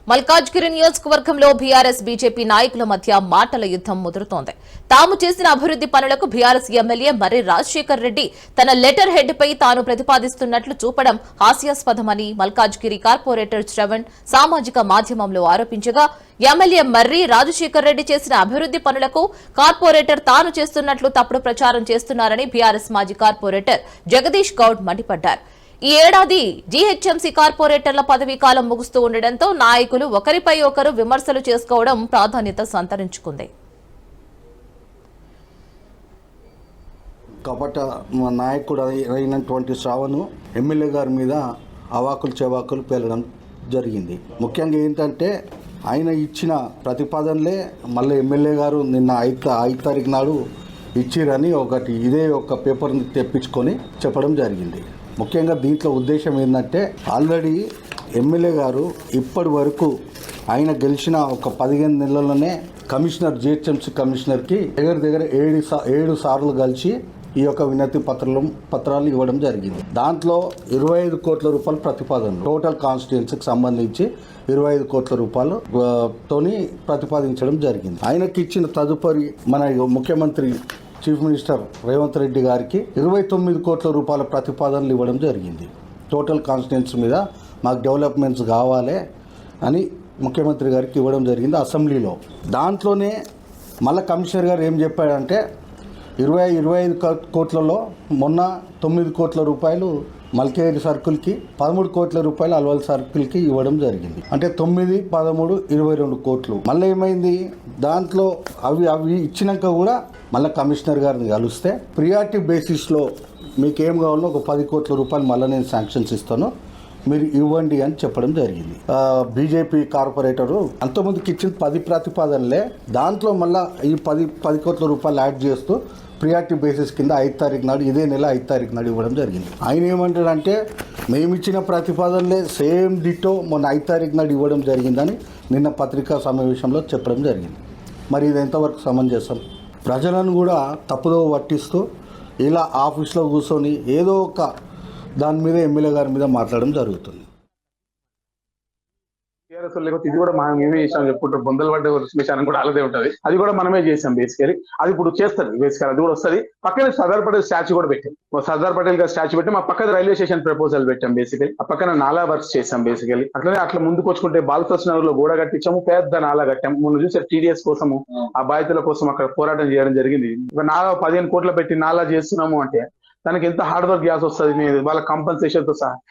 మల్కాజ్గిరి నియోజకవర్గంలో BRS BJP నాయకుల మధ్య మాటల యుద్ధం ముదురుతోంది. తాము చేసిన అభివృద్ధి పనులకు బీఆర్ఎస్ ఎమ్మెల్యే మర్రి రాజశేఖర్ రెడ్డి తన లెటర్ హెడ్ పై తాను ప్రతిపాదిస్తున్నట్లు చూపడం హాస్యాస్పదమని మల్కాజ్గిరి కార్పొరేటర్ శ్రవణ్ సామాజిక మాధ్యమంలో ఆరోపించగా, ఎమ్మెల్యే మర్రి రాజశేఖర్ రెడ్డి చేసిన అభివృద్ధి పనులకు కార్పొరేటర్ తాను చేస్తున్నట్లు తప్పుడు ప్రచారం చేస్తున్నారని బీఆర్ఎస్ మాజీ కార్పొరేటర్ జగదీష్ గౌడ్ మండిపడ్డారు. ఈ ఏడాది జీహెచ్ఎంసీ కార్పొరేటర్ల పదవీ కాలం ముగుస్తూ ఉండడంతో నాయకులు ఒకరిపై ఒకరు విమర్శలు చేసుకోవడం ప్రాధాన్యత సంతరించుకుంది. కపట నాయకుడు అయినటువంటి శ్రావణ్ ఎమ్మెల్యే గారి మీద అవాకులు చెవాకులు పేలడం జరిగింది. ముఖ్యంగా ఏంటంటే ఆయన ఇచ్చిన ప్రతిపాదనలే మళ్ళీ ఎమ్మెల్యే గారు నిన్న 5 తారీఖు నాడు ఇచ్చిరని ఇదే ఒక పేపర్ని తెప్పించుకొని చెప్పడం జరిగింది. ముఖ్యంగా దీంట్లో ఉద్దేశం ఏంటంటే ఆల్రెడీ ఎమ్మెల్యే గారు ఇప్పటి వరకు ఆయన గెలిచిన ఒక 15 నెలల్లోనే కమిషనర్ జిహెచ్ఎంసీ కమిషనర్కి దగ్గర 7 సార్లు కలిసి ఈ యొక్క వినతి పత్రాలు ఇవ్వడం జరిగింది. దాంట్లో 25 కోట్ల రూపాయల ప్రతిపాదనలు టోటల్ కాన్స్టిట్యుయెన్సీకి సంబంధించి 25 కోట్ల రూపాయలు తోని ప్రతిపాదించడం జరిగింది. ఆయనకి ఇచ్చిన తదుపరి మన ముఖ్యమంత్రి చీఫ్ మినిస్టర్ రేవంత్ రెడ్డి గారికి 29 కోట్ల రూపాయల ప్రతిపాదనలు ఇవ్వడం జరిగింది. టోటల్ కాన్స్టిట్యుయెన్సీ మీద మాకు డెవలప్మెంట్స్ కావాలి అని ముఖ్యమంత్రి గారికి ఇవ్వడం జరిగింది అసెంబ్లీలో. దాంట్లోనే మళ్ళీ కమిషనర్ గారు ఏం చెప్పాడంటే 25 కోట్లలో మొన్న 9 కోట్ల రూపాయలు మల్కేరి సర్కిల్కి, 13 కోట్ల రూపాయలు అల్వాల్ సర్కిల్కి ఇవ్వడం జరిగింది. అంటే 9, 13, 22 కోట్లు. మళ్ళీ ఏమైంది, దాంట్లో అవి ఇచ్చినాక కూడా మళ్ళీ కమిషనర్ గారిని కలిస్తే ప్రియారిటీ బేసిస్లో మీకేం కావాలో ఒక 10 కోట్ల రూపాయలు మళ్ళీ నేను శాంక్షన్స్ ఇస్తాను, మీరు ఇవ్వండి అని చెప్పడం జరిగింది. బీజేపీ కార్పొరేటరు అంతకుముందుకు ఇచ్చిన 10 ప్రతిపాదనలే దాంట్లో మళ్ళీ ఈ 10 కోట్ల రూపాయలు యాడ్ చేస్తూ ప్రియారిటీ బేసిస్ కింద 5 తారీఖు నాడు ఇదే నెల 5 తారీఖు నాడు ఇవ్వడం జరిగింది. ఆయన ఏమంటాడంటే మేము ఇచ్చిన ప్రతిపాదనలే సేమ్ డిటో మొన్న 5 తారీఖు నాడు ఇవ్వడం జరిగిందని నిన్న పత్రికా సమావేశంలో చెప్పడం జరిగింది. మరి ఇది ఎంతవరకు సమంజసం? ప్రజలను కూడా తప్పుదో పట్టిస్తూ ఇలా ఆఫీస్లో కూర్చొని ఏదో ఒక దాని మీద ఎమ్మెల్యే గారి మీద మాట్లాడడం జరుగుతుంది. లేకపోతే ఇది కూడా మేమే చేసాం చెప్పుకుంటారు. బొందలు పడ్డ విషయాన్ని కూడా అలాగే ఉంటుంది. అది కూడా మనమే చేసాం బేసికలీ. అది ఇప్పుడు చేస్తారు బేసికల్, అది కూడా వస్తుంది. పక్కన సర్దార్ పటేల్ స్టాచ్యూ కూడా పెట్టాం. సర్దార్ పటేల్ గారు స్టాచ్యూ పెట్టి మా పక్కన రైల్వే స్టేషన్ ప్రపోజల్ పెట్టాం బేసికలీ. ఆ పక్కన నాలా వర్క్స్ చేసాం బేసికలీ. అట్లా ముందుకు వచ్చుకుంటే బాలకృష్ణ నగర్ లో గోడ కట్టించాము, పెద్ద నాలా కట్టాము. ముందు చూసే టీడీఎస్ కోసము ఆ బాధితుల కోసం అక్కడ పోరాటం చేయడం జరిగింది. నాలా 15 కోట్లు పెట్టి నాలా చేస్తున్నాము అంటే దానికి ఎంత హార్డ్ వర్క్ చేయాల్సి వస్తుంది వాళ్ళ కంపెన్సేషన్ తో సహా.